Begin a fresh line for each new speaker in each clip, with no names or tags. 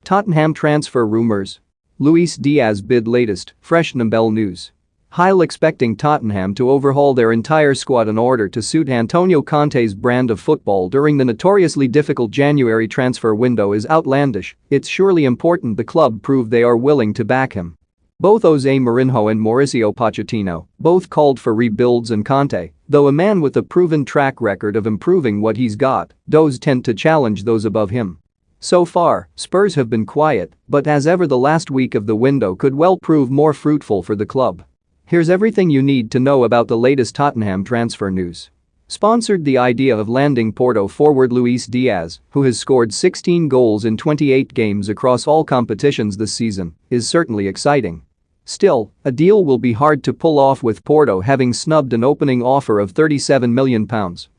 Tottenham transfer rumours. Luis Diaz bid latest, fresh Ndombele news. Hill expecting Tottenham to overhaul their entire squad in order to suit Antonio Conte's brand of football during the notoriously difficult January transfer window is outlandish. It's surely important the club prove they are willing to back him. Both Jose Mourinho and Mauricio Pochettino both called for rebuilds, and Conte, though a man with a proven track record of improving what he's got, does tend to challenge those above him. So far, Spurs have been quiet, but as ever the last week of the window could well prove more fruitful for the club. Here's everything you need to know about the latest Tottenham transfer news. Sponsored. The idea of landing Porto forward Luis Diaz, who has scored 16 goals in 28 games across all competitions this season, is certainly exciting. Still, a deal will be hard to pull off with Porto having snubbed an opening offer of £37 million,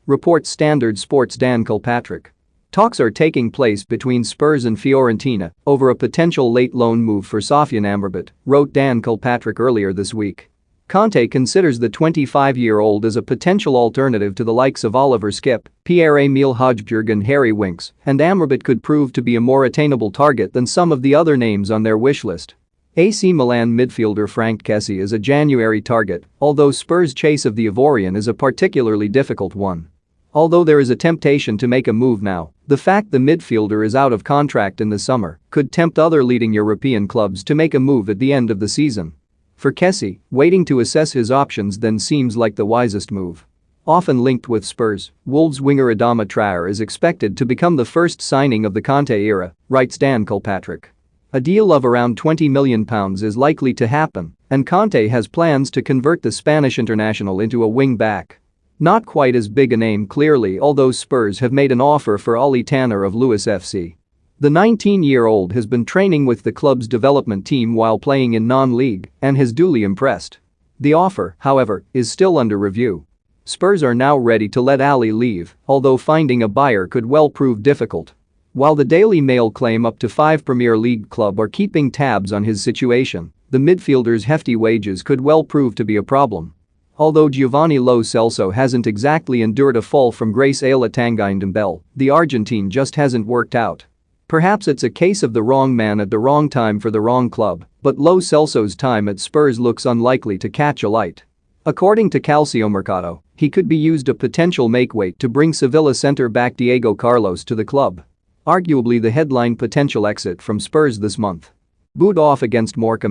reports Standard Sports' Dan Kilpatrick. Talks are taking place between Spurs and Fiorentina over a potential late loan move for Sofyan Amrabat, wrote Dan Kilpatrick earlier this week. Conte considers the 25-year-old as a potential alternative to the likes of Oliver Skipp, Pierre-Emile Højbjerg and Harry Winks, and Amrabat could prove to be a more attainable target than some of the other names on their wish list. AC Milan midfielder Frank Kessie is a January target, although Spurs' chase of the Ivorian is a particularly difficult one. Although there is a temptation to make a move now, the fact the midfielder is out of contract in the summer could tempt other leading European clubs to make a move at the end of the season. For Kessie, waiting to assess his options then seems like the wisest move. Often linked with Spurs, Wolves winger Adama Traore is expected to become the first signing of the Conte era, writes Dan Kilpatrick. A deal of around £20 million is likely to happen, and Conte has plans to convert the Spanish international into a wing-back. Not quite as big a name clearly, although Spurs have made an offer for Ollie Tanner of Lewes FC. The 19-year-old has been training with the club's development team while playing in non-league and has duly impressed. The offer, however, is still under review. Spurs are now ready to let Ali leave, although finding a buyer could well prove difficult. While the Daily Mail claim up to 5 Premier League clubs are keeping tabs on his situation, the midfielder's hefty wages could well prove to be a problem. Although Giovanni Lo Celso hasn't exactly endured a fall from grace a la Tanguy Ndombele, the Argentine just hasn't worked out. Perhaps it's a case of the wrong man at the wrong time for the wrong club, but Lo Celso's time at Spurs looks unlikely to catch a light. According to Calciomercato, he could be used a potential makeweight to bring Sevilla centre-back Diego Carlos to the club. Arguably the headline potential exit from Spurs this month. Booed off against Morecambe.